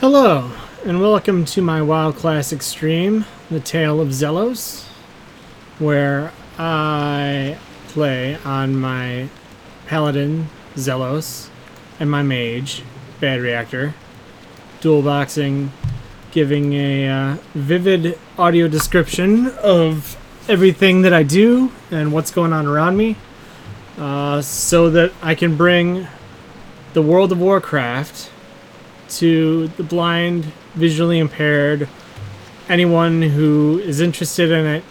Hello, and welcome to my WoW Classic stream, The Tale of Zelos, where I play on my Paladin, Zelos, and my Mage, Bad Reactor, dual boxing, giving a vivid audio description of everything that I do and what's going on around me, so that I can bring the World of Warcraft to the blind, visually impaired, anyone who is interested in it,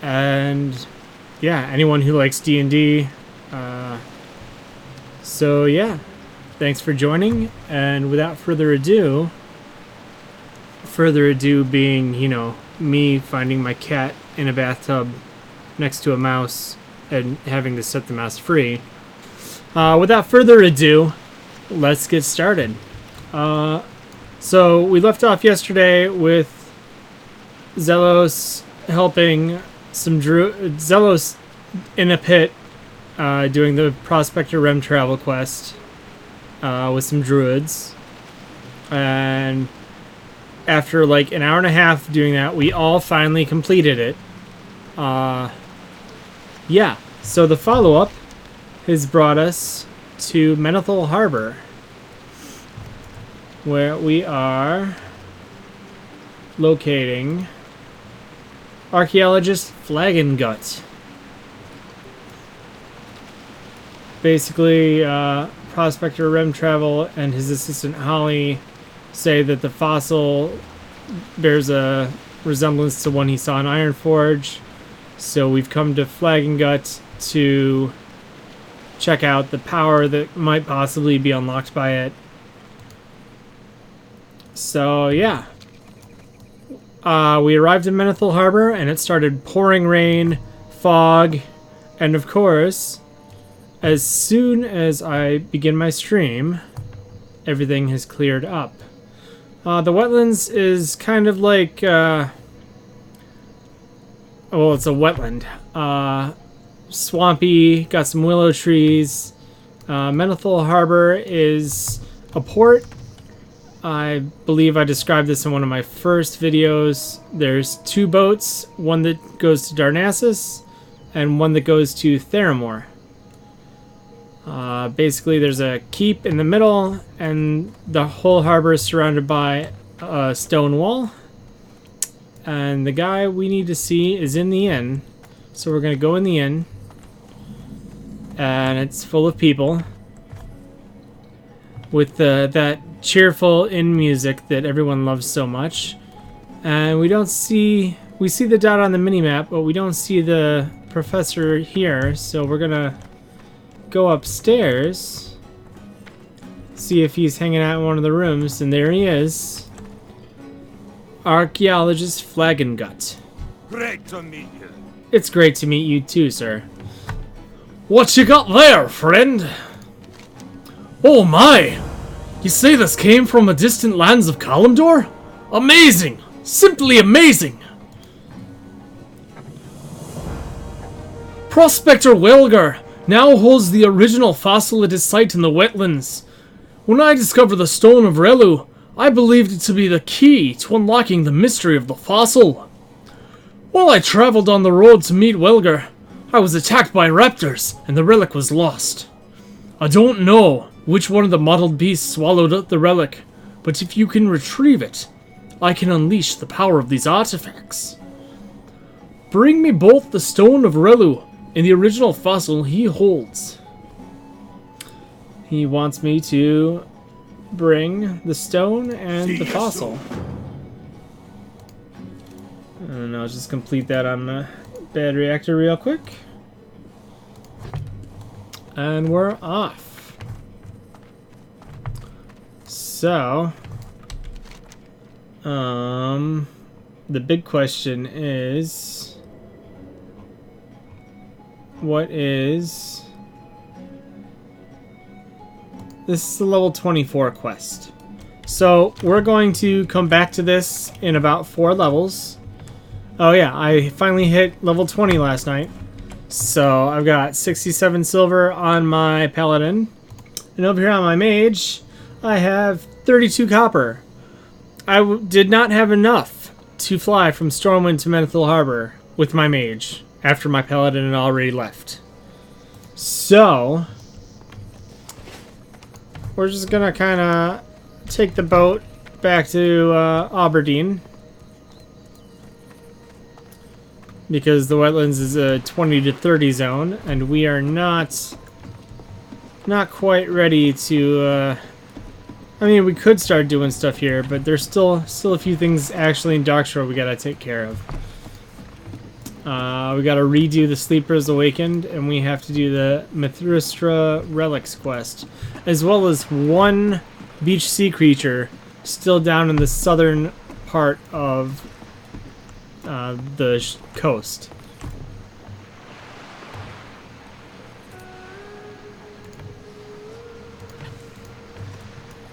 and yeah, anyone who likes D&D. So yeah, thanks for joining, and without further ado being, you know, me finding my cat in a bathtub next to a mouse and having to set the mouse free. Without further ado, let's get started. So we left off yesterday with Zelos helping some Zelos in a pit, doing the Prospector Rem travel quest with some druids, and after like an hour and a half doing that, we all finally completed it. Yeah, so the follow-up has brought us to Menethil Harbor, where we are locating archaeologist Flagongut. Basically, Prospector Rem Travel and his assistant Holly say that the fossil bears a resemblance to one he saw in Ironforge, so we've come to Flagongut to check out the power that might possibly be unlocked by it. So yeah, we arrived in Menethil Harbor and it started pouring rain, fog, and of course, as soon as I begin my stream, everything has cleared up. The wetlands is kind of like, well, it's a wetland. Swampy, got some willow trees. Menethil Harbor is a port. I believe I described this in one of my first videos. There's two boats, one that goes to Darnassus and one that goes to Theramore. Basically there's a keep in the middle and the whole harbor is surrounded by a stone wall. And the guy we need to see is in the inn. So we're going to go in the inn. And it's full of people with that cheerful inn music that everyone loves so much. And we see the dot on the minimap, but we don't see the professor here, so we're gonna go upstairs, see if he's hanging out in one of the rooms, and there he is. Archaeologist Flagongut. Great to meet you. It's great to meet you too, sir. What you got there, friend? Oh my! You say this came from the distant lands of Kalimdor? Amazing! Simply amazing! Prospector Welgar now holds the original fossil at his site in the wetlands. When I discovered the Stone of Relu, I believed it to be the key to unlocking the mystery of the fossil. While I traveled on the road to meet Welgar, I was attacked by raptors and the relic was lost. I don't know which one of the mottled beasts swallowed up the relic, but if you can retrieve it, I can unleash the power of these artifacts. Bring me both the Stone of Relu and the original fossil he holds. He wants me to bring the stone and the fossil. And I'll just complete that on the Bad Reactor real quick. And we're off. So, the big question is, what is... This is the level 24 quest. So, we're going to come back to this in about 4 levels. Oh yeah, I finally hit level 20 last night. So, I've got 67 silver on my Paladin. And over here on my Mage, I have 32 copper. did not have enough to fly from Stormwind to Menethil Harbor with my mage after my paladin had already left. So, we're just gonna kind of take the boat back to Aberdeen. Because the wetlands is a 20 to 30 zone, and we are not quite ready to, I mean, we could start doing stuff here, but there's still a few things actually in Dockshore we gotta take care of. We gotta redo the Sleepers Awakened, and we have to do the Mithristra Relics quest, as well as one beach sea creature still down in the southern part of the coast.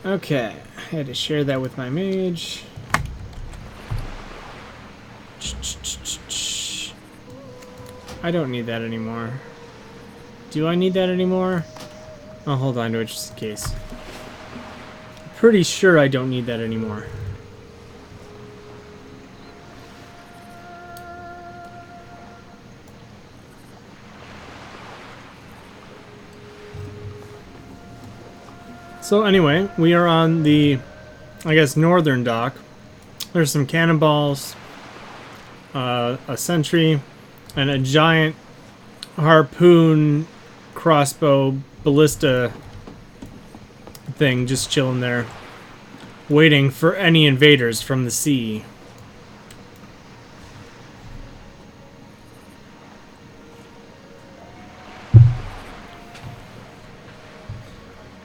Okay, I had to share that with my mage. I don't need that anymore. Do I need that anymore? I'll hold on to it just in case. Pretty sure I don't need that anymore. So anyway, we are on the, I guess, northern dock. There's some cannonballs, a sentry, and a giant harpoon crossbow ballista thing just chilling there, waiting for any invaders from the sea.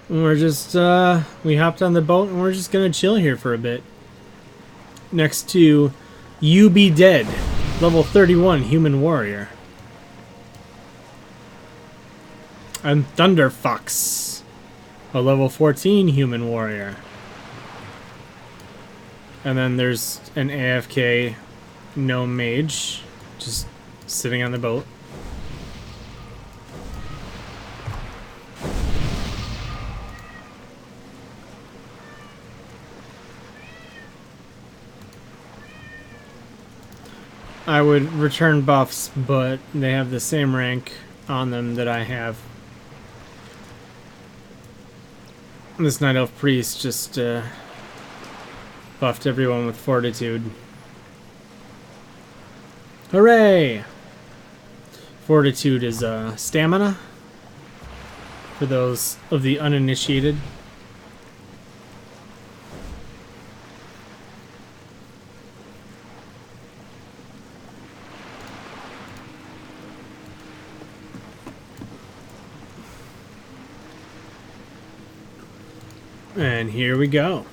We're just, we hopped on the boat and we're just gonna chill here for a bit. Next to You Be Dead, level 31 human warrior. And Thunderfox, a level 14 human warrior. And then there's an AFK gnome mage just sitting on the boat. I would return buffs, but they have the same rank on them that I have. This Night Elf Priest just buffed everyone with Fortitude. Hooray! Fortitude is stamina, for those of the uninitiated. And here we go.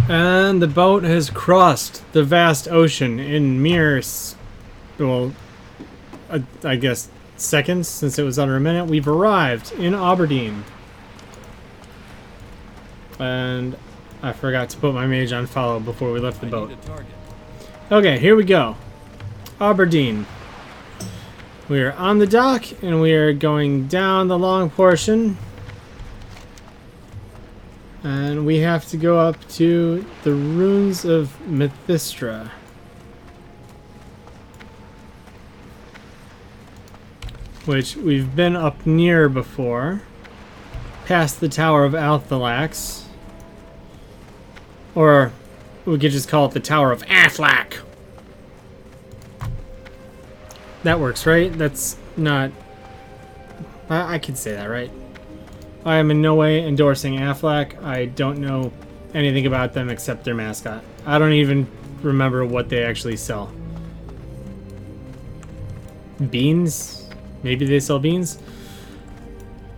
And the boat has crossed the vast ocean in mere, well, I guess seconds, since it was under a minute. We've arrived in Aberdeen. And I forgot to put my mage on follow before we left the boat. Okay, here we go. Aberdeen. We are on the dock, and we are going down the long portion. And we have to go up to the ruins of Mithristra. Which we've been up near before. Past the Tower of Althalax. Or we could just call it the Tower of Aflac. That works, right? That's not I could say that, right? I am in no way endorsing Aflac. I don't know anything about them except their mascot. I don't even remember what they actually sell. Beans? Maybe they sell beans?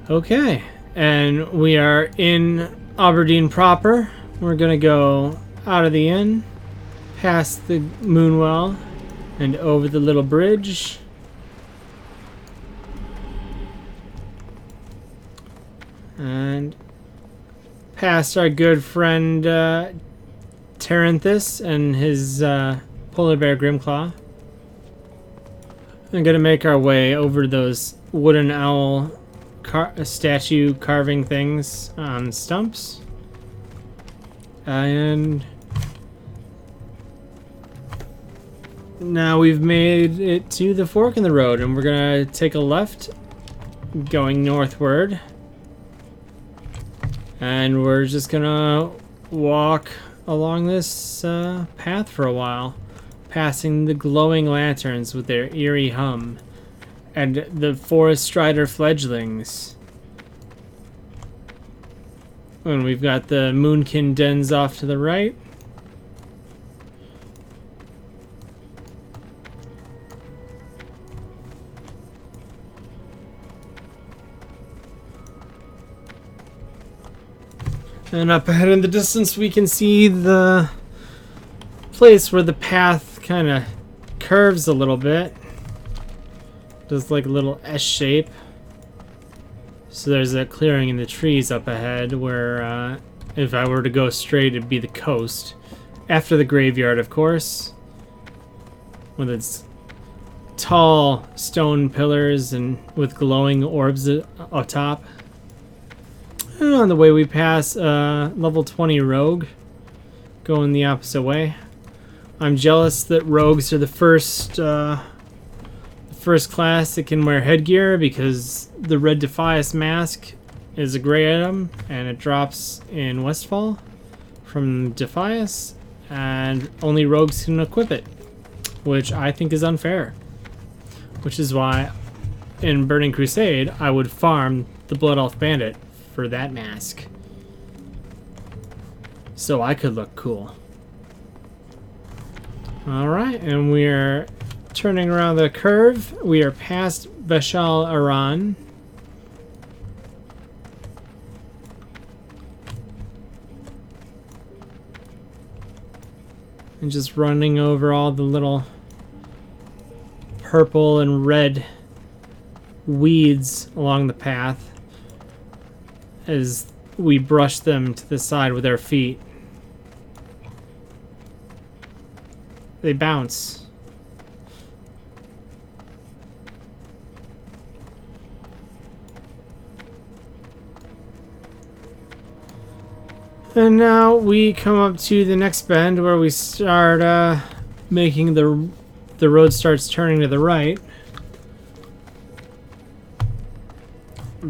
Okay. And we are in Aberdeen proper. We're gonna go out of the inn, past the Moonwell, and over the little bridge. And past our good friend Terenthus and his polar bear Grimclaw. We're gonna make our way over those wooden owl statue carving things on stumps. And now we've made it to the fork in the road, and we're gonna take a left going northward. And we're just gonna walk along this path for a while, passing the glowing lanterns with their eerie hum, and the forest strider fledglings. And we've got the moonkin dens off to the right. And up ahead in the distance we can see the place where the path kind of curves a little bit. Does like a little S shape. So there's a clearing in the trees up ahead where if I were to go straight it'd be the coast. After the graveyard, of course. With its tall stone pillars and with glowing orbs atop. And on the way we pass level 20 rogue, going the opposite way. I'm jealous that rogues are the first class that can wear headgear, because the Red Defias mask is a gray item and it drops in Westfall from Defias, and only rogues can equip it, which I think is unfair. Which is why in Burning Crusade I would farm the Blood Elf Bandit for that mask, so I could look cool. Alright, and we're turning around the curve. We are past Bashal Aran. And just running over all the little purple and red weeds along the path as we brush them to the side with our feet. They bounce. And now we come up to the next bend where we start making the road starts turning to the right,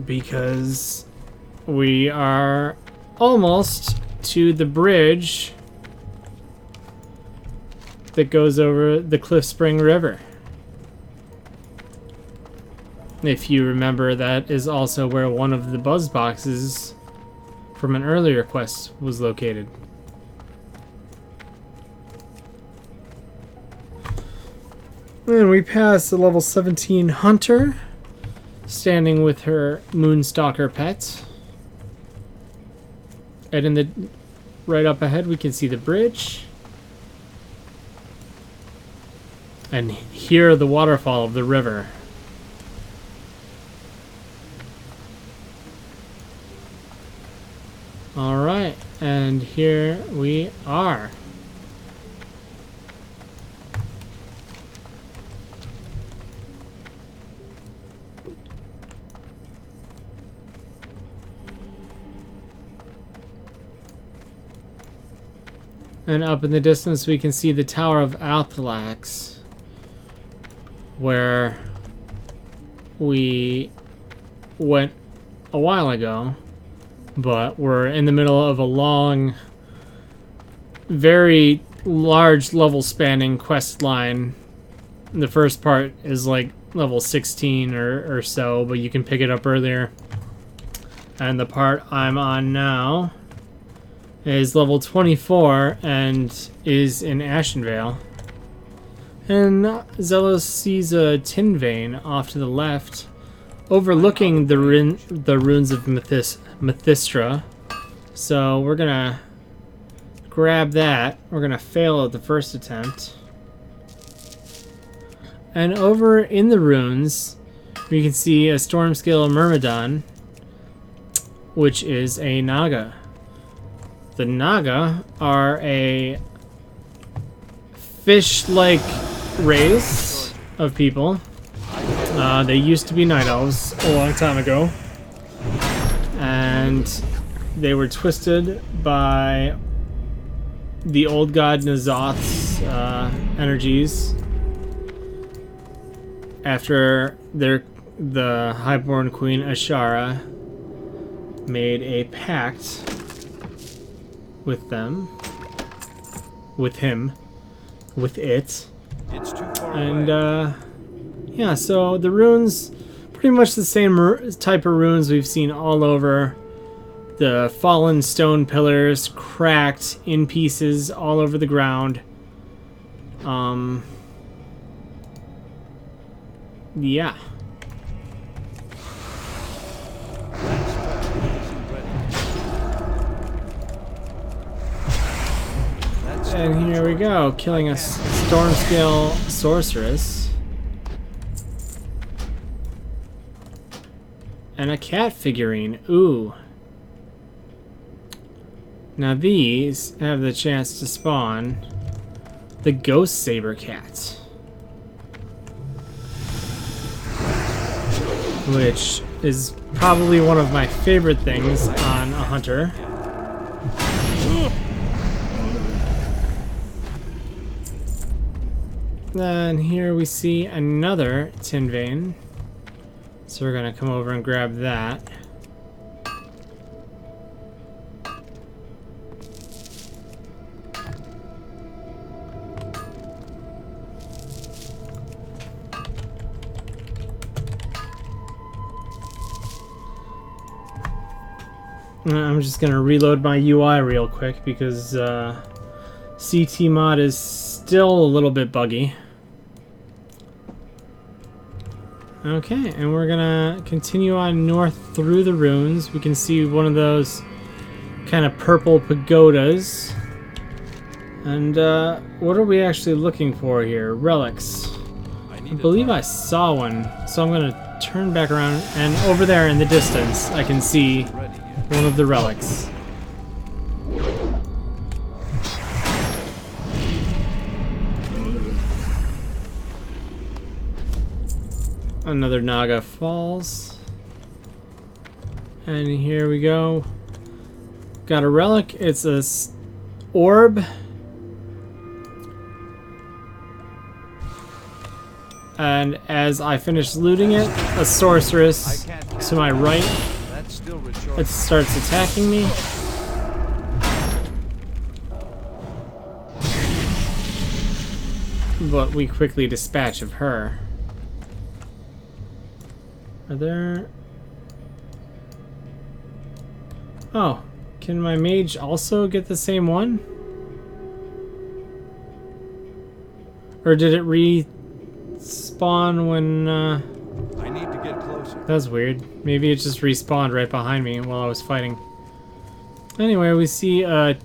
because we are almost to the bridge that goes over the Cliff Spring River. If you remember, that is also where one of the buzz boxes from an earlier quest was located. And we pass the level 17 Hunter, standing with her Moonstalker pet. And in the right up ahead we can see the bridge. And hear the waterfall of the river. Alright, and here we are. And up in the distance we can see the Tower of Althalax, where we went a while ago, but we're in the middle of a long, very large level spanning quest line. The first part is like level 16 or so, but you can pick it up earlier. And the part I'm on now is level 24 and is in Ashenvale. And Zelos sees a tin vein off to the left, overlooking the ruins of Mythistra. So we're gonna grab that. We're gonna fail at the first attempt. And over in the ruins, we can see a Stormscale Myrmidon, which is a Naga. The Naga are a fish-like race of people. They used to be night elves a long time ago, and they were twisted by the old god N'Zoth's energies after the Highborn Queen Ashara made a pact with them, with him, with it. It's too far And away. yeah, so the runes, pretty much the same type of runes we've seen all over. The fallen stone pillars, cracked in pieces all over the ground. Yeah. And here we go, killing a Stormscale sorceress. And a cat figurine. Ooh. Now these have the chance to spawn the Ghost Saber Cat, which is probably one of my favorite things on a hunter. Then here we see another tin vein, so we're gonna come over and grab that. I'm just gonna reload my UI real quick because CT mod is still a little bit buggy. Okay, and we're gonna continue on north through the ruins. We can see one of those kind of purple pagodas. And what are we actually looking for here? Relics. I believe I saw one, so I'm gonna turn back around, and over there in the distance I can see one of the relics. Another Naga falls. And here we go. Got a relic. It's a orb. And as I finish looting it, a sorceress to my right, it starts attacking me. But we quickly dispatch of her. Are there... Oh, can my mage also get the same one? Or did it respawn when, I need to get closer. That's weird. Maybe it just respawned right behind me while I was fighting. Anyway, we see a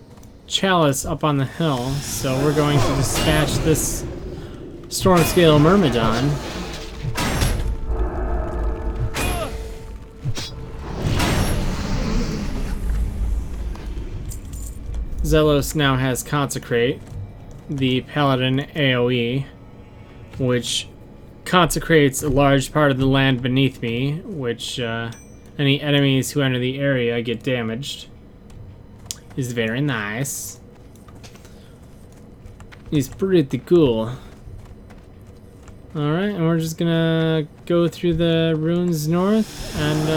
chalice up on the hill, so we're going to dispatch this Stormscale Myrmidon. Zelos now has Consecrate, the Paladin AoE, which consecrates a large part of the land beneath me, which any enemies who enter the area get damaged. Is very nice. He's pretty cool. Alright, and we're just gonna go through the ruins north and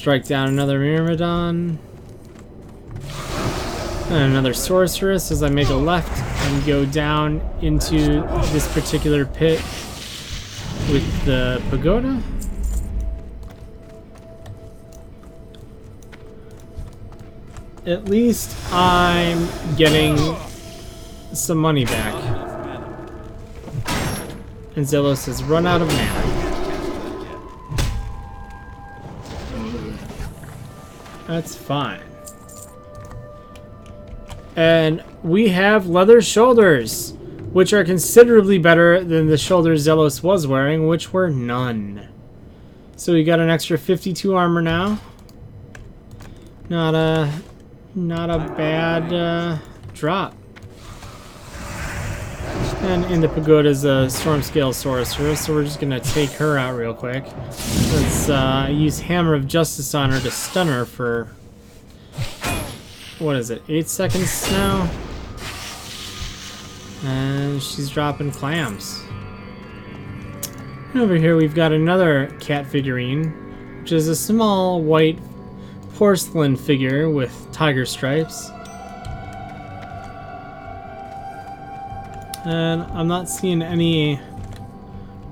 strike down another Myrmidon. And another sorceress as I make a left and go down into this particular pit with the pagoda. At least I'm getting some money back. And Zelos has run out of mana. That's fine. And we have leather shoulders, which are considerably better than the shoulders Zelos was wearing, which were none. So we got an extra 52 armor now. Not a bad drop. And in the pagoda is a storm scale sorceress, so we're just gonna take her out real quick. Let's use Hammer of Justice on her to stun her for, what is it, 8 seconds now? And she's dropping clams. And over here we've got another cat figurine, which is a small white porcelain figure with tiger stripes. And I'm not seeing any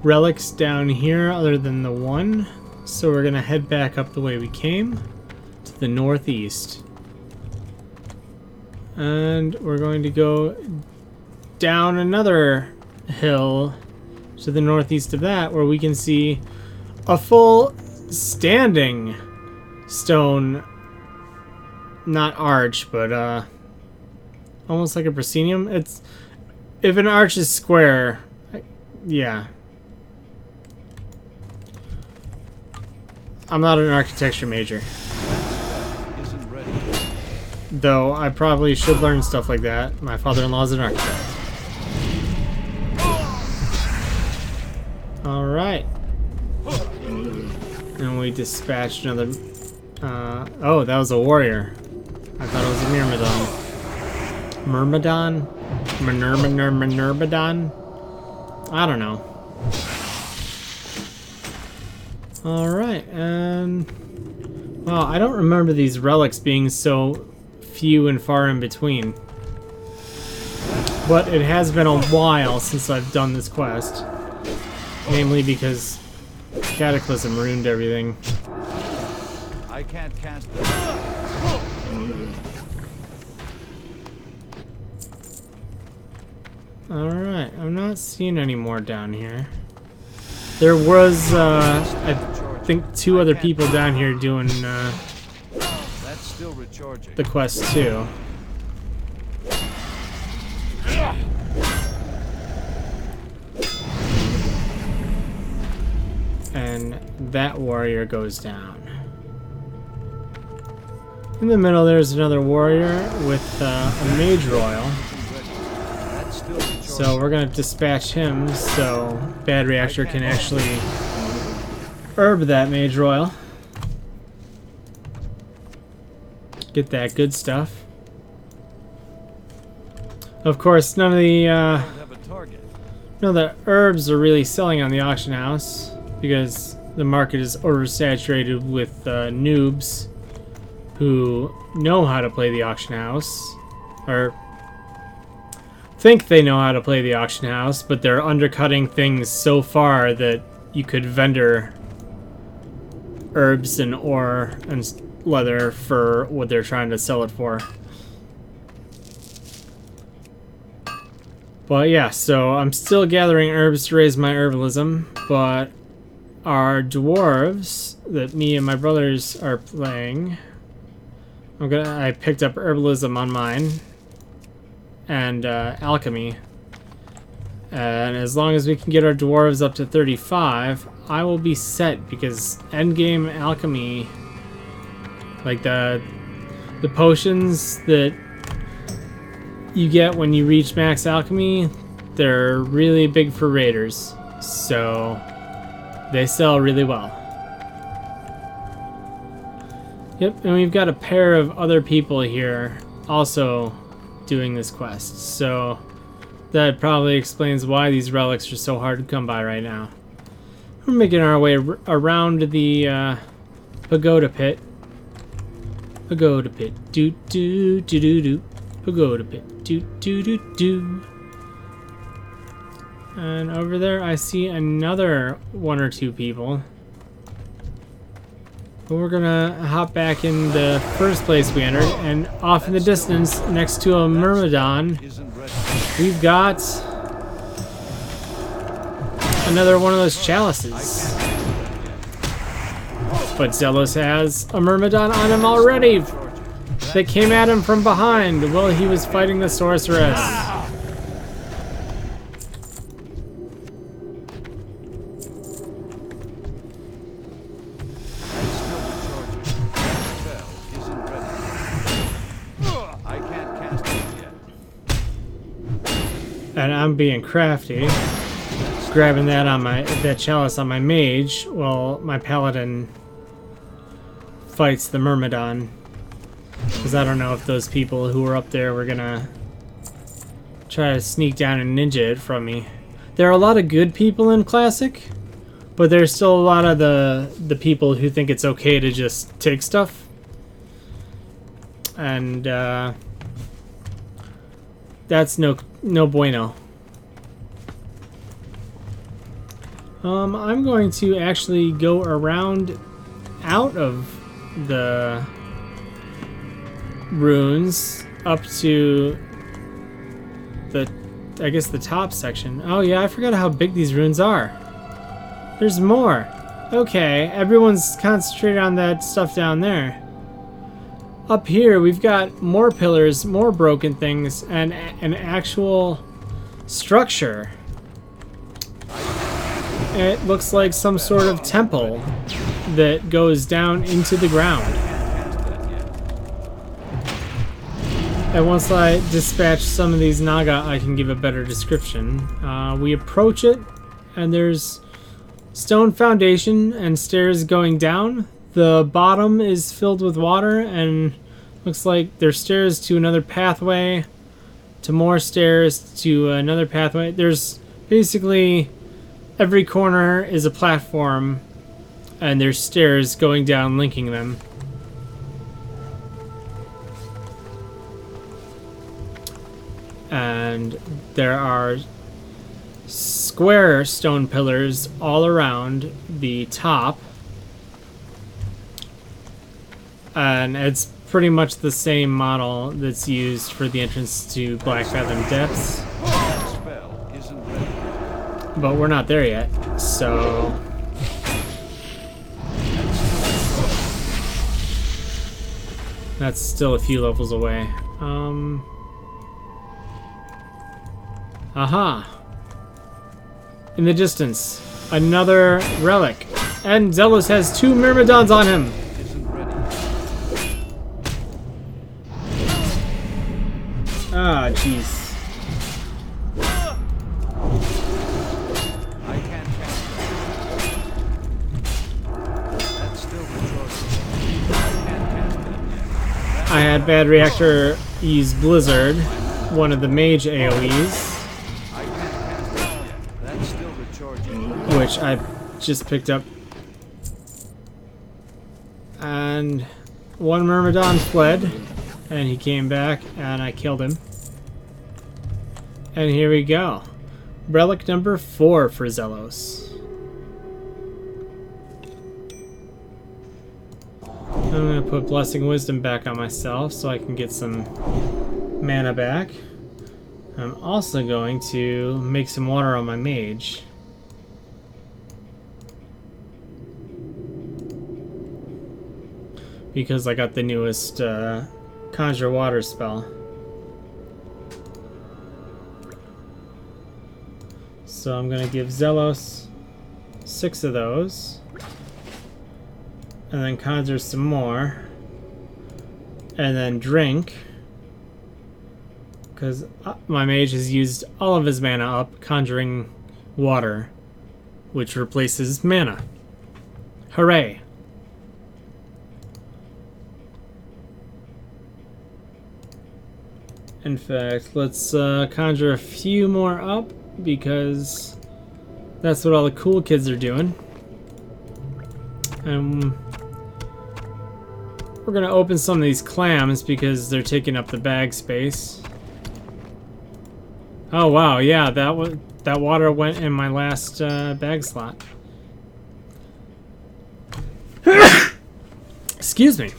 relics down here other than the one, so we're gonna head back up the way we came to the northeast. And we're going to go down another hill to the northeast of that, where we can see a full standing stone, not arch, but almost like a proscenium. It's, if an arch is square, yeah. I'm not an architecture major, though I probably should learn stuff like that. My father-in-law's an architect. All right, and we dispatched another. Oh, that was a warrior. I thought it was a Myrmidon. Myrmidon? I don't know. Alright, and... Well, I don't remember these relics being so few and far in between. But it has been a while since I've done this quest. Namely because Cataclysm ruined everything. I can't cast them. Alright, I'm not seeing any more down here. There was, I think, 2 other people down here doing That's still recharging. the quest too. And that warrior goes down. In the middle, there's another warrior with a mage royal. So we're gonna dispatch him so Bad Reactor can actually herb that mage royal. Get that good stuff. Of course, none of the herbs are really selling on the auction house because the market is oversaturated with noobs who know how to play the auction house, or think they know how to play the auction house, but they're undercutting things so far that you could vendor herbs and ore and leather for what they're trying to sell it for. But yeah, so I'm still gathering herbs to raise my herbalism, but our dwarves that me and my brothers are playing, I picked up herbalism on mine and alchemy, and as long as we can get our dwarves up to 35, I will be set, because endgame alchemy, like the potions that you get when you reach max alchemy, they're really big for raiders, so they sell really well. Yep, and we've got a pair of other people here also doing this quest, so that probably explains why these relics are so hard to come by right now. We're making our way around the Pagoda pit. Pagoda pit. Do do do do do. Pagoda pit. Do do do do. And over there I see another one or two people. But we're gonna hop back in the first place we entered, and off in the distance, next to a Myrmidon, Isn't ready. we've got another one of those chalices. But Zelos has a Myrmidon on him already. That came at him from behind while he was fighting the sorceress. And I'm being crafty, grabbing that chalice on my mage while my paladin fights the Myrmidon. Because I don't know if those people who were up there were gonna try to sneak down and ninja it from me. There are a lot of good people in Classic, but there's still a lot of the people who think it's okay to just take stuff. And that's no bueno. I'm going to actually go around out of the runes up to the, I guess, the top section. Oh yeah, I forgot how big these runes are. There's more. Okay, everyone's concentrated on that stuff down there. Up here, we've got more pillars, more broken things, and an actual structure. It looks like some sort of temple that goes down into the ground. And once I dispatch some of these Naga, I can give a better description. We approach it, and there's stone foundation and stairs going down. The bottom is filled with water, and looks like there's stairs to another pathway, to more stairs, to another pathway. There's basically every corner is a platform, and there's stairs going down linking them. And there are square stone pillars all around the top. And it's pretty much the same model that's used for the entrance to Black Fathom Depths. But we're not there yet, so... that's still a few levels away. Aha! In the distance, another relic. And Zelos has 2 Myrmidons on him! Ah, jeez. I can't cast that. That's still recharging. I can't cast that. I had Bad Reactor use Blizzard, one of the mage AoEs, I can't cast that yet. That's still recharging. which I just picked up. And one Myrmidon fled, and he came back, and I killed him. And here we go. Relic number 4 for Zelos. I'm going to put Blessing Wisdom back on myself so I can get some mana back. I'm also going to make some water on my mage. Because I got the newest Conjure Water spell. So I'm going to give Zelos 6 of those. And then conjure some more. And then drink. Because my mage has used all of his mana up conjuring water. Which replaces mana. Hooray! In fact, let's conjure a few more up, because that's what all the cool kids are doing. And we're gonna open some of these clams because they're taking up the bag space. Oh wow, yeah, that water went in my last bag slot. Excuse me.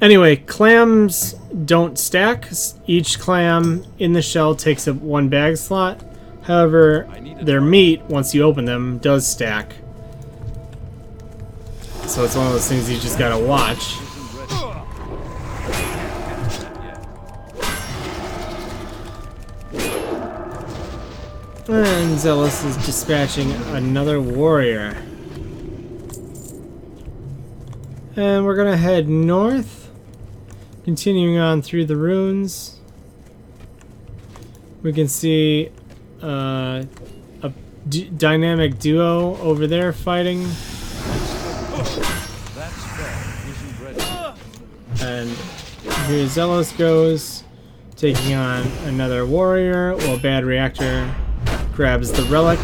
Anyway, clams don't stack. Each clam in the shell takes up 1 bag slot. However, their meat, once you open them, does stack. So it's one of those things you just gotta watch. And Zelos is dispatching another warrior. And we're gonna head north, continuing on through the ruins. We can see a dynamic duo over there fighting. And here Zelos goes, taking on another warrior, while Bad Reactor grabs the relic. I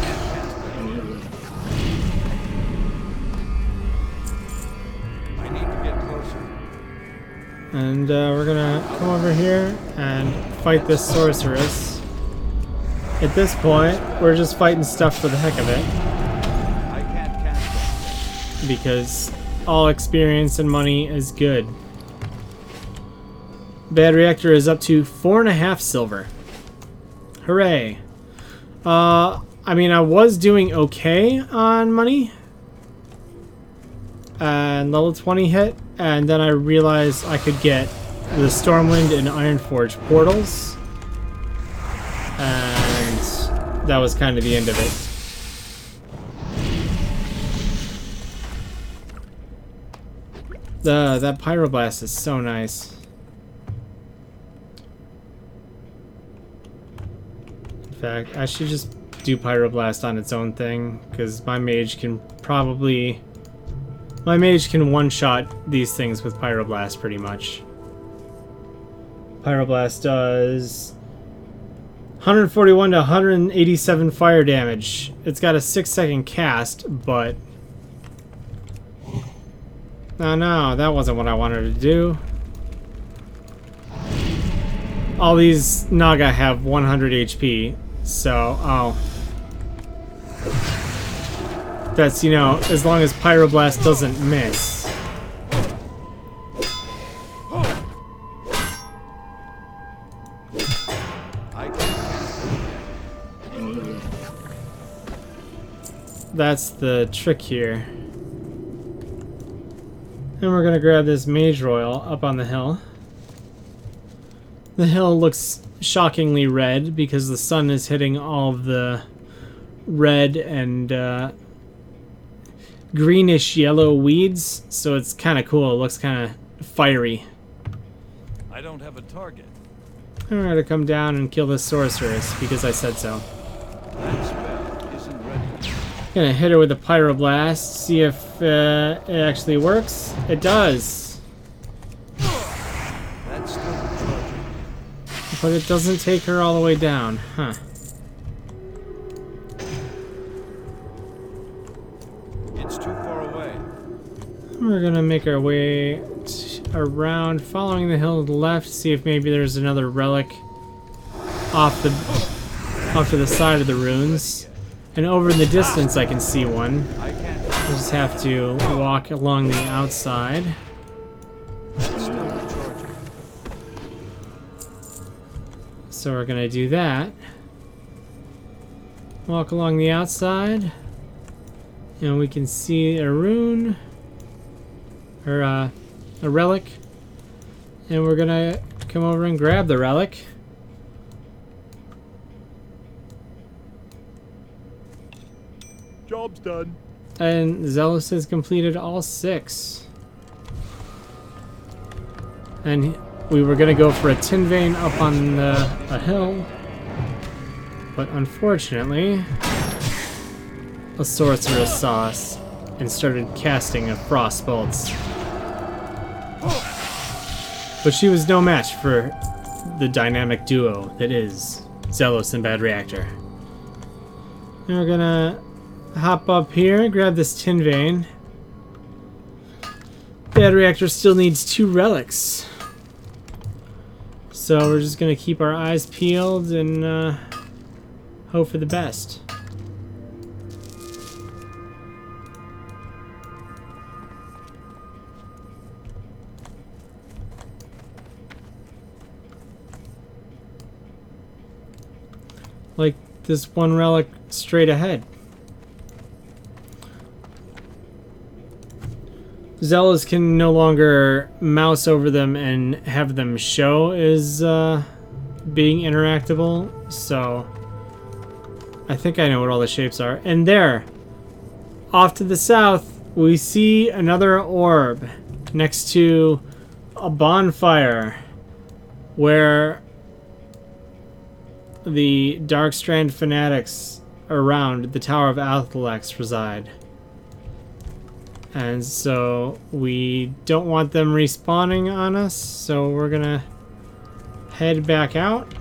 need to get closer. And we're gonna come over here and fight this sorceress. At this point, we're just fighting stuff for the heck of it. I can't cast Because all experience and money is good. Bad Reactor is up to 4.5 silver. Hooray. I mean, I was doing okay on money. And level 20 hit. And then I realized I could get the Stormwind and Ironforge portals. And that was kind of the end of it. That Pyroblast is so nice. In fact, I should just do Pyroblast on its own thing, because my mage can one-shot these things with Pyroblast pretty much. Pyroblast does 141 to 187 fire damage. It's got a 6-second cast, but oh no, that wasn't what I wanted to do. All these Naga have 100 HP, so, oh. That's, you know, as long as Pyroblast doesn't miss. That's the trick here. And we're gonna grab this Mage Royal up on the hill. The hill looks shockingly red because the sun is hitting all of the red and greenish yellow weeds, so it's kind of cool. It looks kind of fiery. I don't have a target. I'm gonna come down and kill this sorceress because I said so. That spell isn't ready. Gonna hit her with a Pyroblast, see if it actually works. It does. That's still recharging. But it doesn't take her all the way down, huh? It's too far away. We're gonna make our way around, following the hill to the left, see if maybe there's another relic off to the side of the ruins. And over in the distance I can see one. I can't. I just have to walk along the outside. That's still recharging. So we're gonna do that. Walk along the outside. And we can see a rune. Or a relic. And we're gonna come over and grab the relic. Job's done. And Zelos has completed all 6. And we were gonna go for a tin vein up on a hill, but unfortunately, a sorceress saw us and started casting a frost bolts. But she was no match for the dynamic duo that is Zelos and Bad Reactor. And we're gonna hop up here, grab this tin vein, That reactor still needs 2 relics. So we're just gonna keep our eyes peeled and hope for the best. Like this one relic straight ahead. Zelos can no longer mouse over them and have them show as being interactable, so I think I know what all the shapes are. And there, off to the south, we see another orb next to a bonfire where the Darkstrand fanatics around the Tower of Althalex reside. And so we don't want them respawning on us, so we're gonna head back out.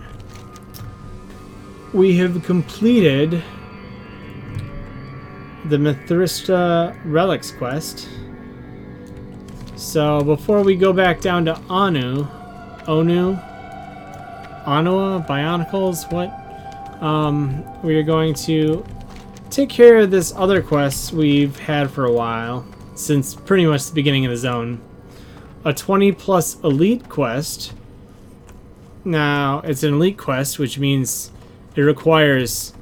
We have completed the Mithrista Relics quest. So before we go back down to Anua, Bionicles, we are going to take care of this other quest we've had for a while, since pretty much the beginning of the zone. A 20+ elite quest. Now, it's an elite quest, which means it requires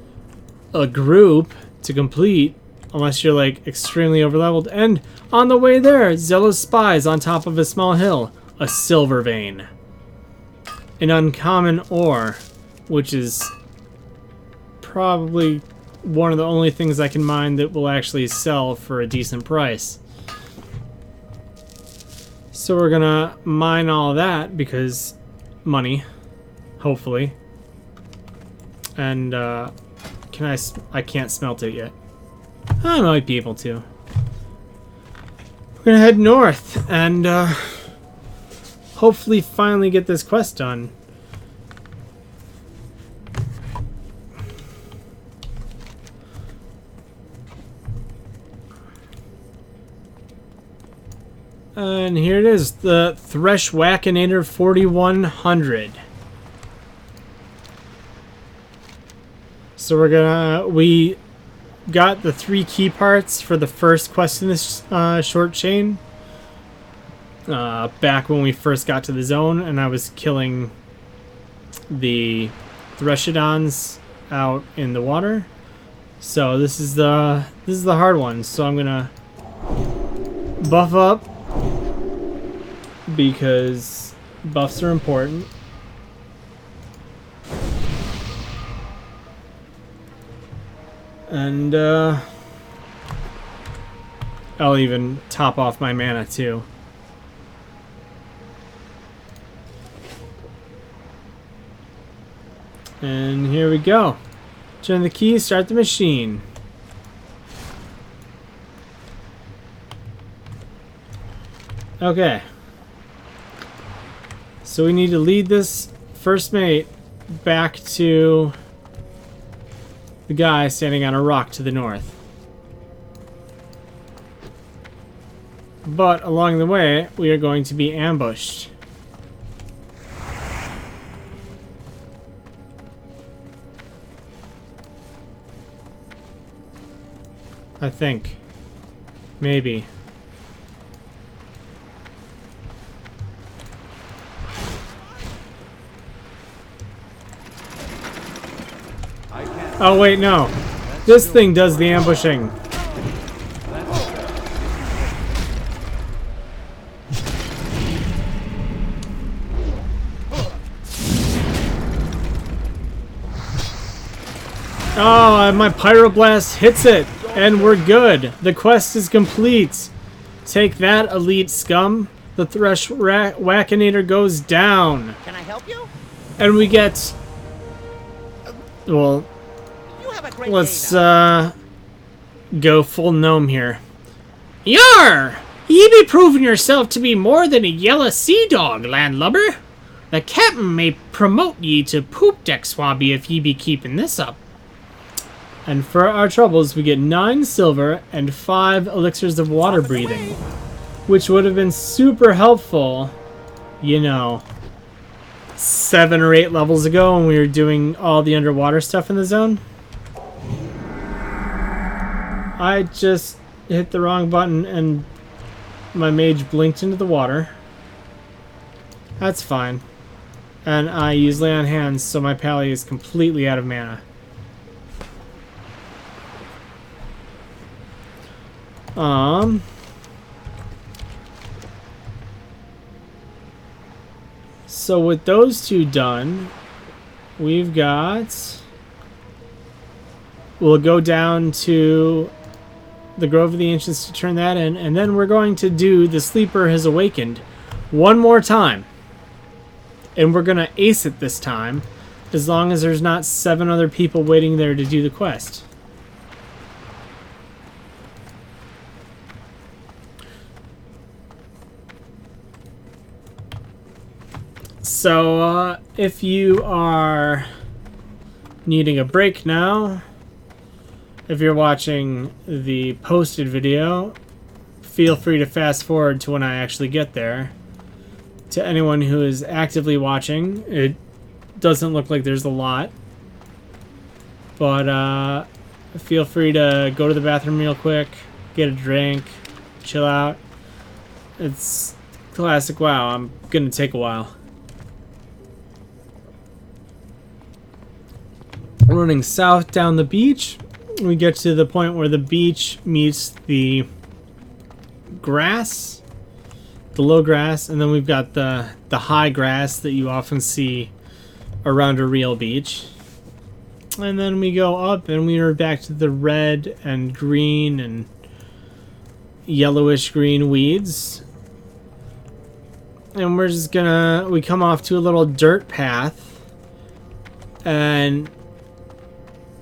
a group to complete, unless you're like extremely overleveled. And on the way there, Zelos spies on top of a small hill a silver vein. An uncommon ore, which is probably one of the only things I can mine that will actually sell for a decent price. So we're gonna mine all that because money, hopefully. And I can't smelt it yet. I might be able to. We're gonna head north and hopefully finally get this quest done. And here it is, the Thresh Wackinator 4100. So we got the 3 key parts for the first quest in this short chain. Back when we first got to the zone and I was killing the Threshidons out in the water. So this is the hard one. So I'm gonna buff up because buffs are important. And I'll even top off my mana too. And here we go. Turn the key, start the machine. Okay. So we need to lead this first mate back to the guy standing on a rock to the north. But along the way, we are going to be ambushed. I think. Maybe. Oh wait, no. This thing does the ambushing. Oh, my pyroblast hits it, and we're good. The quest is complete. Take that, elite scum. The Thresh Wackinator goes down. Can I help you? And we get... Well, You have a great let's day now. go full gnome here. Yar! Ye be proving yourself to be more than a yellow sea dog, landlubber. The captain may promote ye to poop deck swabby if ye be keeping this up. And for our troubles, we get 9 silver and 5 elixirs of water breathing. which would have been super helpful, you know, 7 or 8 levels ago when we were doing all the underwater stuff in the zone. I just hit the wrong button and my mage blinked into the water. That's fine. And I use lay on hands, so my pally is completely out of mana. So with those two done, we've got... We'll go down to the Grove of the Ancients to turn that in, and then we're going to do the Sleeper Has Awakened one more time. And we're going to ace it this time, as long as there's not 7 other people waiting there to do the quest. So, if you are needing a break now, if you're watching the posted video, feel free to fast forward to when I actually get there. To anyone who is actively watching, it doesn't look like there's a lot. But feel free to go to the bathroom real quick, get a drink, chill out. It's classic WoW. I'm gonna take a while. Running south down the beach, we get to the point where the beach meets the grass, the low grass, and then we've got the high grass that you often see around a real beach. And then we go up and we are back to the red and green and yellowish green weeds. And we're just gonna, we come off to a little dirt path, and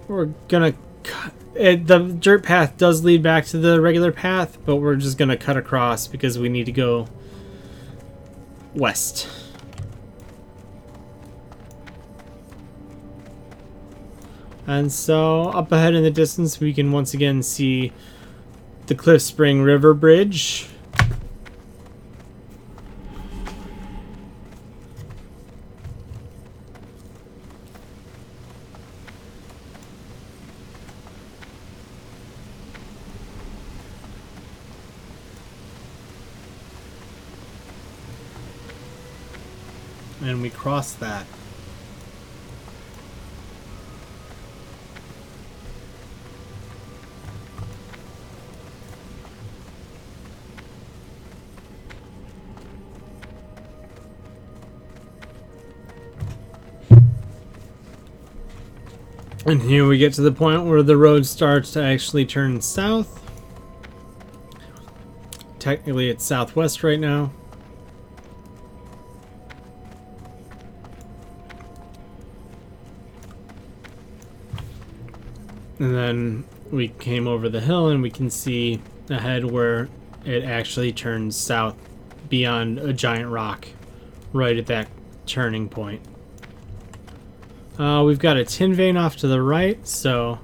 we're gonna cut it. The dirt path does lead back to the regular path, but we're just gonna cut across because we need to go west. And so up ahead in the distance we can once again see the Cliff Spring River Bridge. And we cross that. And here we get to the point where the road starts to actually turn south. Technically it's southwest right now. And then we came over the hill and we can see ahead where it actually turns south beyond a giant rock right at that turning point. We've got a tin vein off to the right, so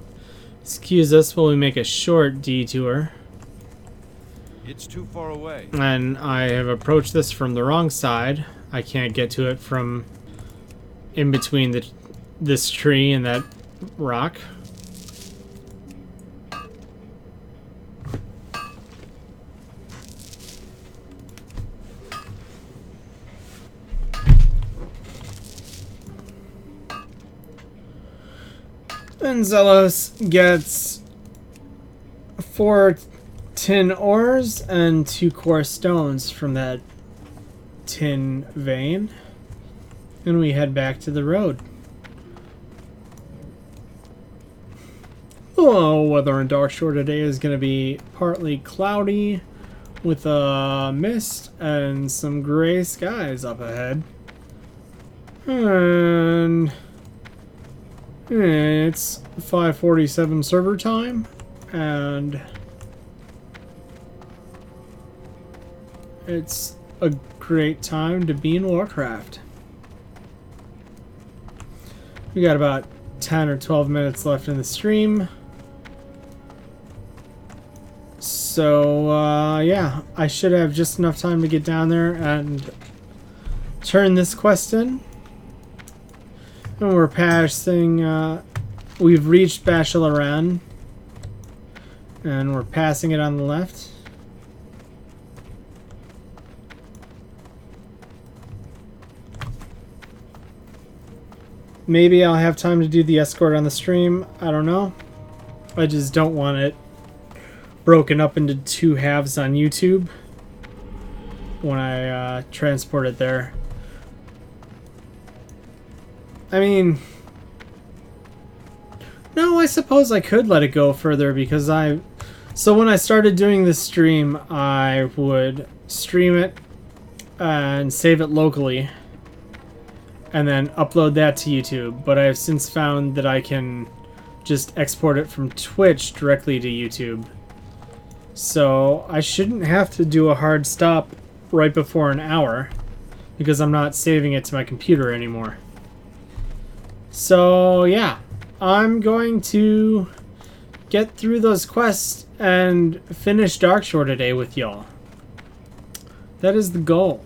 excuse us while we make a short detour. It's too far away. And I have approached this from the wrong side. I can't get to it from in between this tree and that rock. And Zelos gets 4 tin ores and 2 core stones from that tin vein. And we head back to the road. Oh, weather in Darkshore today is going to be partly cloudy with a mist and some gray skies up ahead. And it's 5:47 server time, and it's a great time to be in Warcraft. We got about 10 or 12 minutes left in the stream. So, yeah, I should have just enough time to get down there and turn this quest in. And we're passing, we've reached Bashilaran. And we're passing it on the left. Maybe I'll have time to do the escort on the stream. I don't know. I just don't want it broken up into two halves on YouTube when I transport it there. I mean, no, I suppose I could let it go further because so when I started doing this stream, I would stream it and save it locally and then upload that to YouTube. But I have since found that I can just export it from Twitch directly to YouTube. So I shouldn't have to do a hard stop right before an hour because I'm not saving it to my computer anymore. So yeah, I'm going to get through those quests and finish Darkshore today with y'all. That is the goal.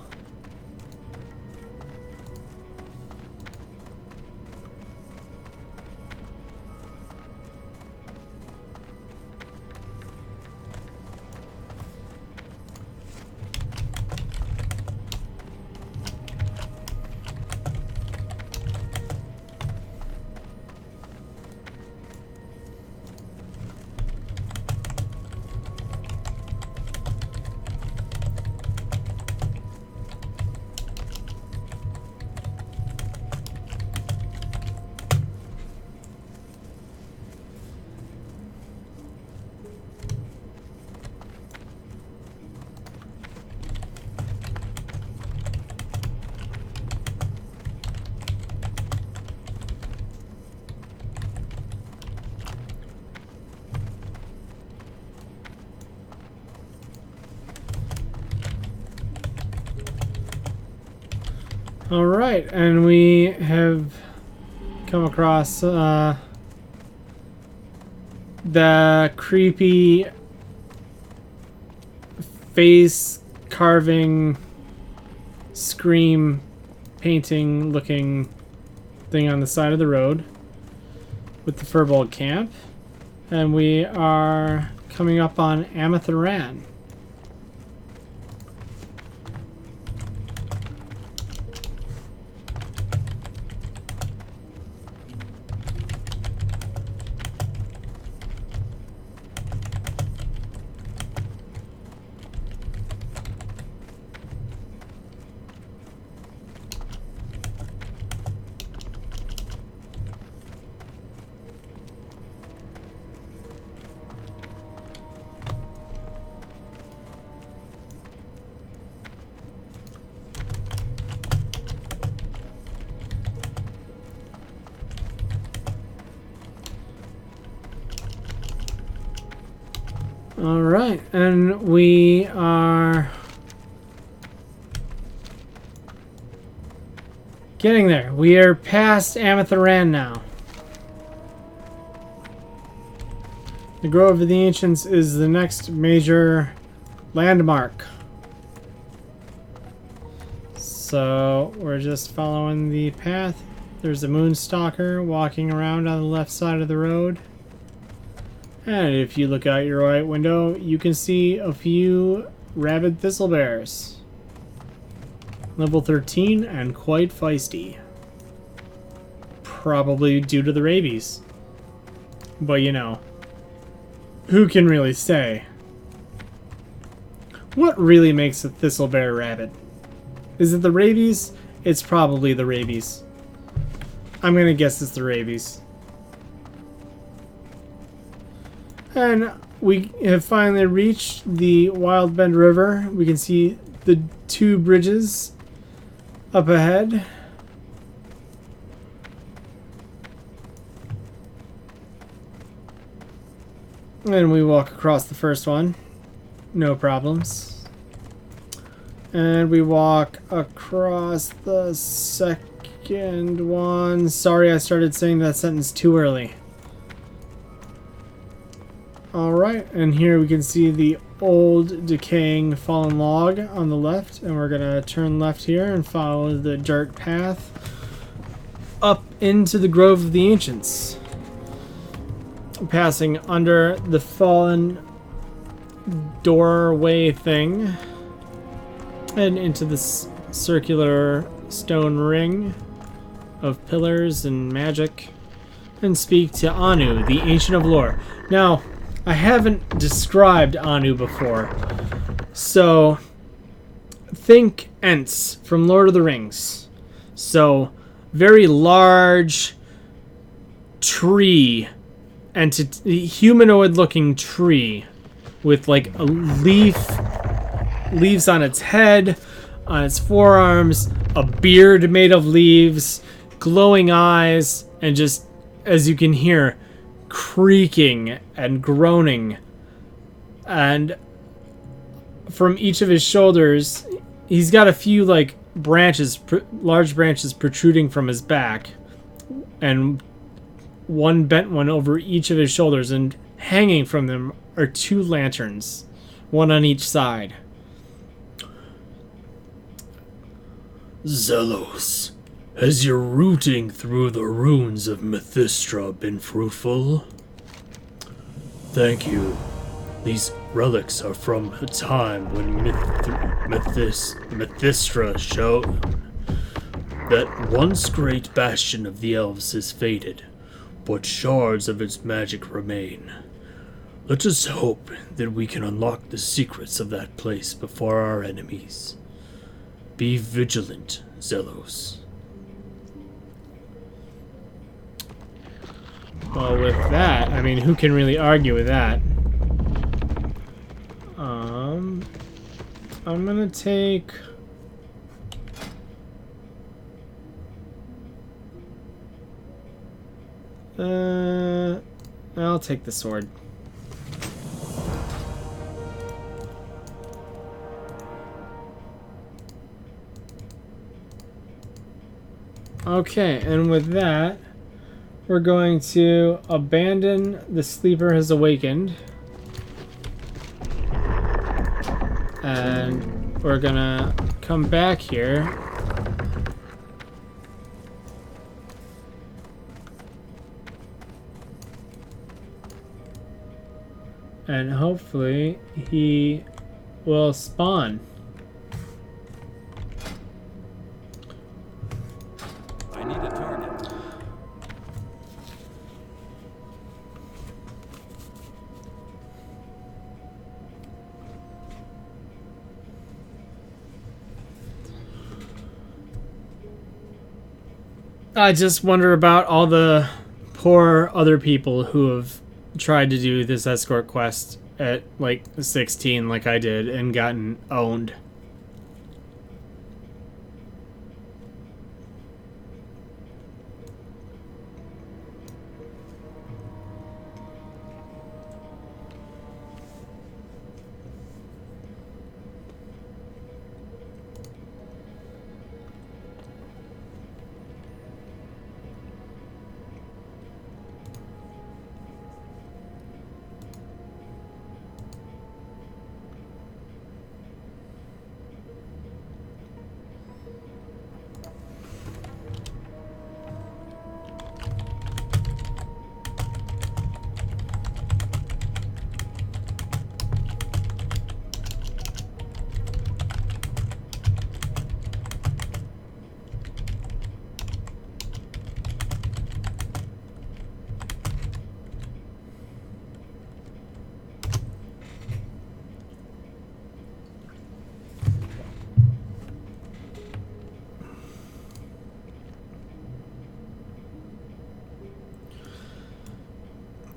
Alright, and we have come across the creepy face carving, scream painting looking thing on the side of the road with the Furbolg camp. And we are coming up on Amatharan. Alright, and we are getting there. We are past Amatharan now. The Grove of the Ancients is the next major landmark. So we're just following the path. There's a Moonstalker walking around on the left side of the road. And if you look out your right window, you can see a few rabid thistlebears. Level 13 and quite feisty. Probably due to the rabies. But you know, who can really say? What really makes a thistlebear rabid? Is it the rabies? It's probably the rabies. I'm gonna guess it's the rabies. And we have finally reached the Wild Bend River. We can see the two bridges up ahead. And we walk across the first one. No problems. And we walk across the second one. Sorry, I started saying that sentence too early. Alright, and here we can see the old decaying fallen log on the left, and we're gonna turn left here and follow the dirt path up into the Grove of the Ancients, passing under the fallen doorway thing and into this circular stone ring of pillars and magic, and speak to Anu, the Ancient of Lore. Now, I haven't described Anu before, so think Ents from Lord of the Rings. So, very large tree, humanoid-looking tree with like a leaves on its head, on its forearms, a beard made of leaves, glowing eyes, and just, as you can hear, creaking and groaning. And from each of his shoulders, he's got a few like branches, large branches protruding from his back, and one bent one over each of his shoulders, and hanging from them are 2 lanterns, one on each side. Zelos, has your rooting through the runes of Mithistra been fruitful? Thank you. These relics are from a time when Mithistra showed that once great bastion of the elves is faded, but shards of its magic remain. Let us hope that we can unlock the secrets of that place before our enemies. Be vigilant, Zelos. Well, with that, I mean, who can really argue with that? I'm gonna take... I'll take the sword. Okay, and with that, we're going to abandon the sleeper has awakened. And we're gonna come back here. And hopefully he will spawn. I need a target. I just wonder about all the poor other people who have tried to do this escort quest at like 16 like I did and gotten owned.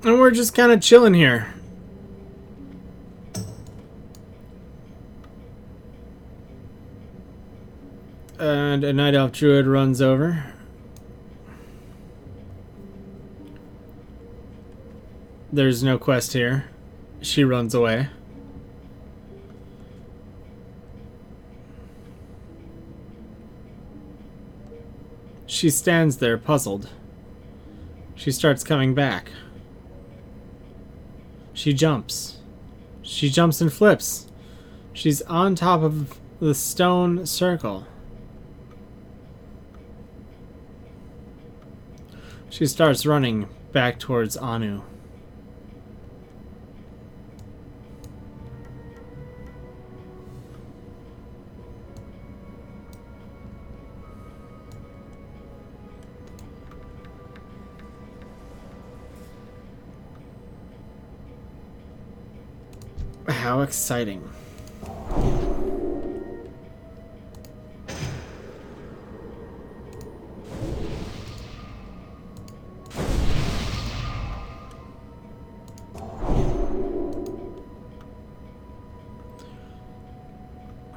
And we're just kind of chilling here. And a night elf druid runs over. There's no quest here. She runs away. She stands there, puzzled. She starts coming back. She jumps. She jumps and flips. She's on top of the stone circle. She starts running back towards Anu. How exciting.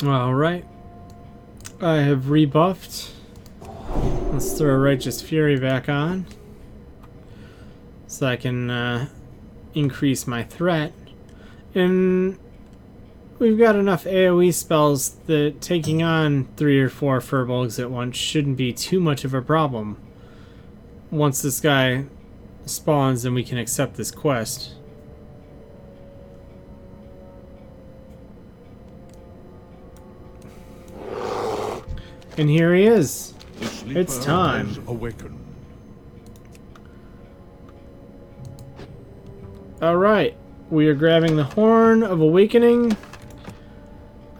Alright. I have rebuffed. Let's throw Righteous Fury back on. So I can increase my threat. And we've got enough AoE spells that taking on 3 or 4 Furbolgs at once shouldn't be too much of a problem. Once this guy spawns and we can accept this quest. And here he is. It's time. Alright. We are grabbing the Horn of Awakening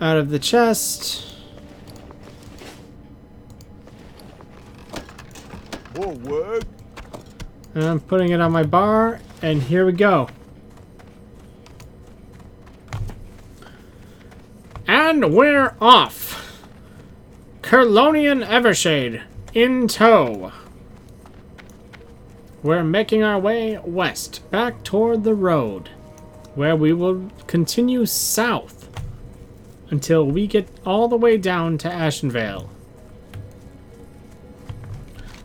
out of the chest. More work. And I'm putting it on my bar, and here we go. And we're off. Kerlonian Evershade in tow. We're making our way west, back toward the road, where we will continue south until we get all the way down to Ashenvale.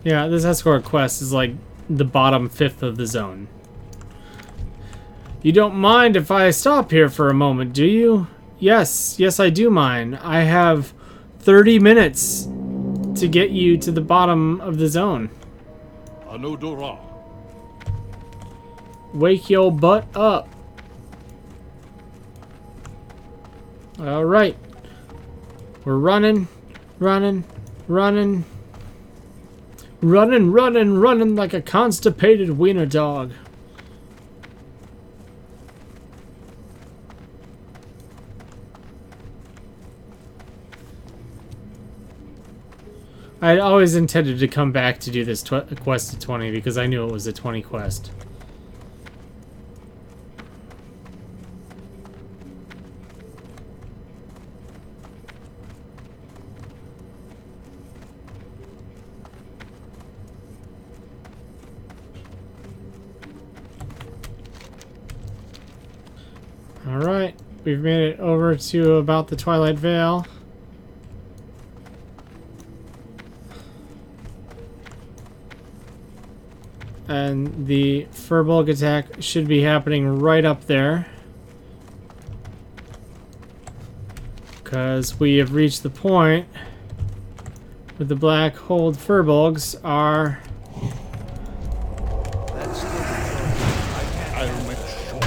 Yeah, this escort quest is like the bottom 5th of the zone. You don't mind if I stop here for a moment, do you? Yes, I do mind. I have 30 minutes to get you to the bottom of the zone. Anodora. Wake your butt up. Alright. We're running like a constipated wiener dog. I had always intended to come back to do this quest at 20 because I knew it was a 20 quest. Alright, we've made it over to about the Twilight Vale. And the Furbolg attack should be happening right up there. Because we have reached the point where the Black Hold Furbolgs are... That's still recharging. I'll make sure.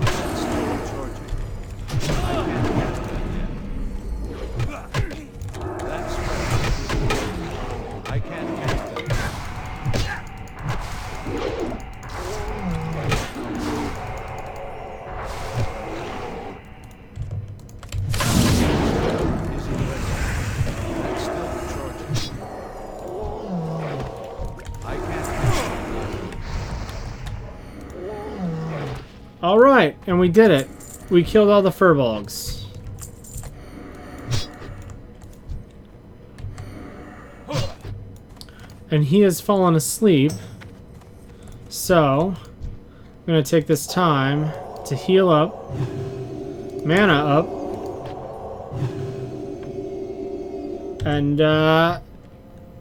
That's still recharging. I can't cast that yet. That's right. I can't cast it. Isn't ready. That's still recharging. I can't cast it. Alright, and we did it. We killed all the Furbolgs. And he has fallen asleep. So, I'm going to take this time to heal up, mana up, and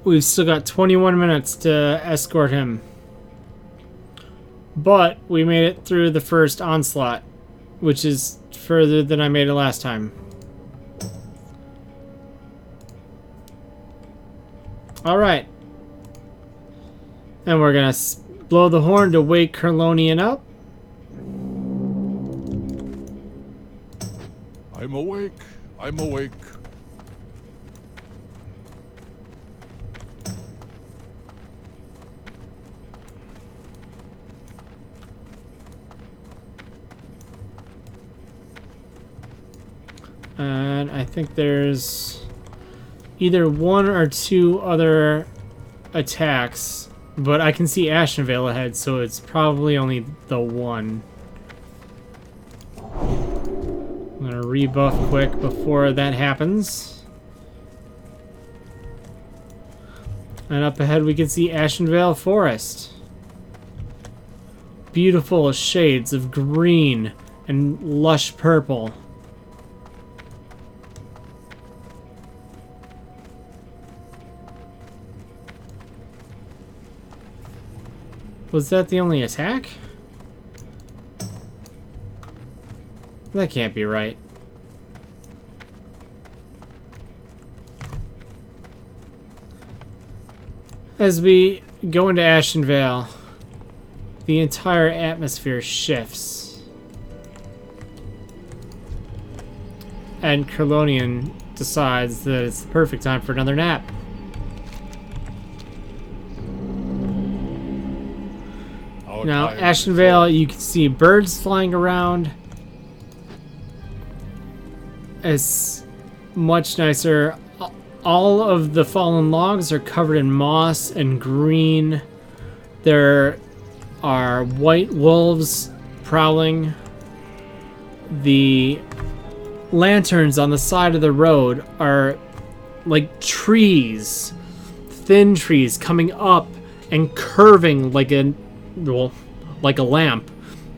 we've still got 21 minutes to escort him. But we made it through the first onslaught, which is further than I made it last time. Alright. And we're gonna blow the horn to wake Kerlonian up. I'm awake. I'm awake. And I think there's either one or two other attacks, but I can see Ashenvale ahead, so it's probably only the one. I'm gonna rebuff quick before that happens. And up ahead we can see Ashenvale Forest. Beautiful shades of green and lush purple. Was that the only attack? That can't be right. As we go into Ashenvale, the entire atmosphere shifts. And Kerlonian decides that it's the perfect time for another nap. Now, Ashenvale, you can see birds flying around. It's much nicer. All of the fallen logs are covered in moss and green. There are white wolves prowling. The lanterns on the side of the road are like trees, thin trees coming up and curving like a lamp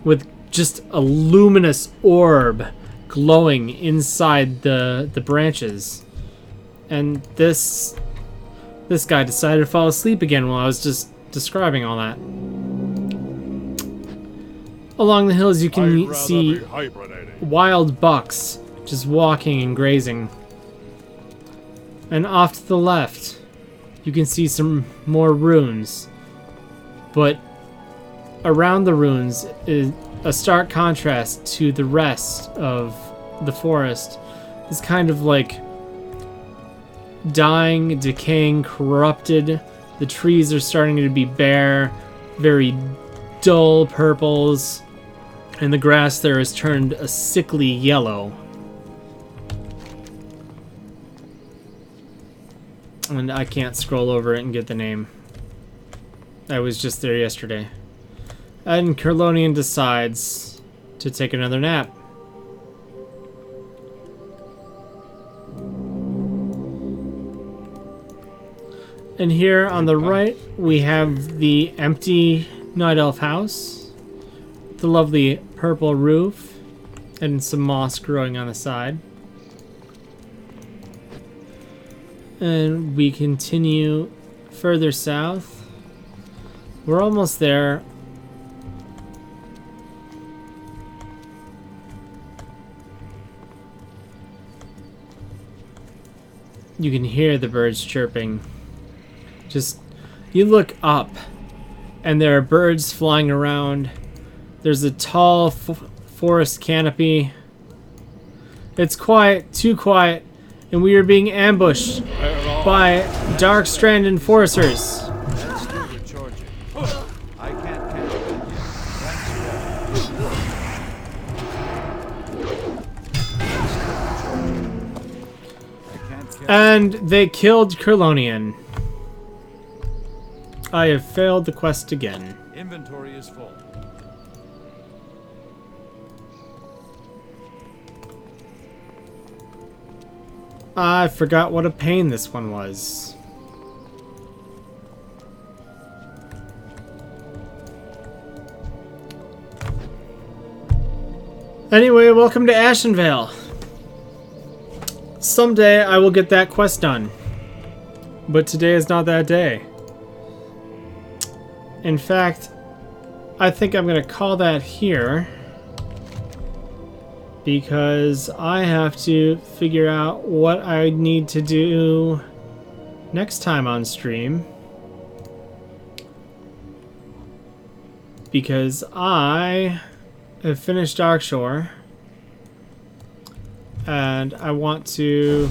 with just a luminous orb glowing inside the branches. And this guy decided to fall asleep again while I was just describing all that. Along the hills you can see wild bucks just walking and grazing. And off to the left you can see some more ruins. But around the ruins is a stark contrast to the rest of the forest. It's kind of like dying, decaying, corrupted. The trees are starting to be bare, very dull purples, and the grass there has turned a sickly yellow. And I can't scroll over it and get the name. I was just there yesterday. And Kerlonian decides to take another nap. And here on the right, we have the empty Night Elf house. The lovely purple roof and some moss growing on the side. And we continue further south. We're almost there. You can hear the birds chirping. Just, you look up, and there are birds flying around. There's a tall forest canopy. It's quiet, too quiet, and we are being ambushed by Darkstrand enforcers. That's still recharging. I can't catch that yet. That's still recharging. I can't catch. And they killed Kerlonian. I have failed the quest again. Inventory is full. I forgot what a pain this one was. Anyway, welcome to Ashenvale. Someday I will get that quest done. But today is not that day. In fact, I think I'm going to call that here. Because I have to figure out what I need to do next time on stream. because I have finished Darkshore and I want to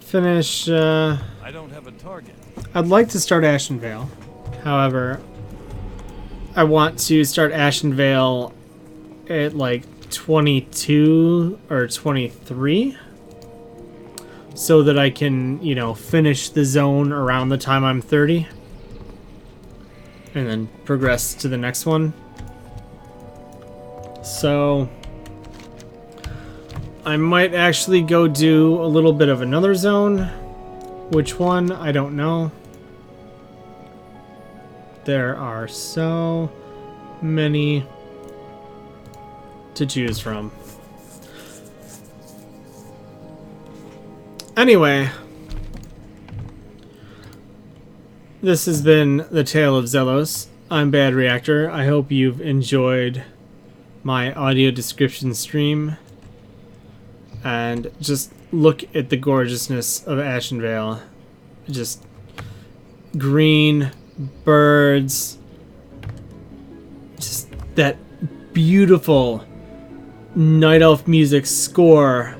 finish. I don't have a target. I'd like to start Ashenvale. However, I want to start Ashenvale at like 22 or 23 so that I can, you know, finish the zone around the time I'm 30 and then progress to the next one. So I might actually go do a little bit of another zone. Which one? I don't know. There are so many to choose from. Anyway, this has been the Tale of Zelos. I'm Bad Reactor. I hope you've enjoyed my audio description stream. And just look at the gorgeousness of Ashenvale. Just green, birds, just that beautiful Night Elf music score.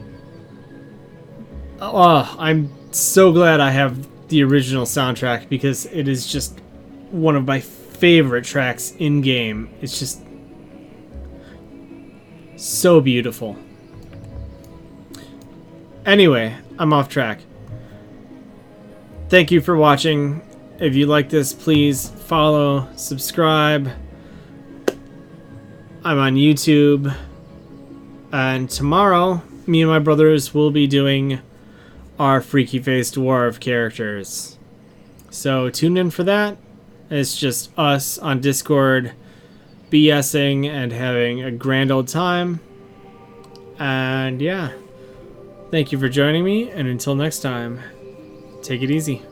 Oh, I'm so glad I have the original soundtrack because it is just one of my favorite tracks in game. It's just so beautiful. Anyway, I'm off track. Thank you for watching. If you like this, please follow, subscribe. I'm on YouTube. And tomorrow, me and my brothers will be doing our Freaky Face Dwarf characters. So tune in for that. It's just us on Discord BSing and having a grand old time. And yeah. Thank you for joining me, and until next time, take it easy.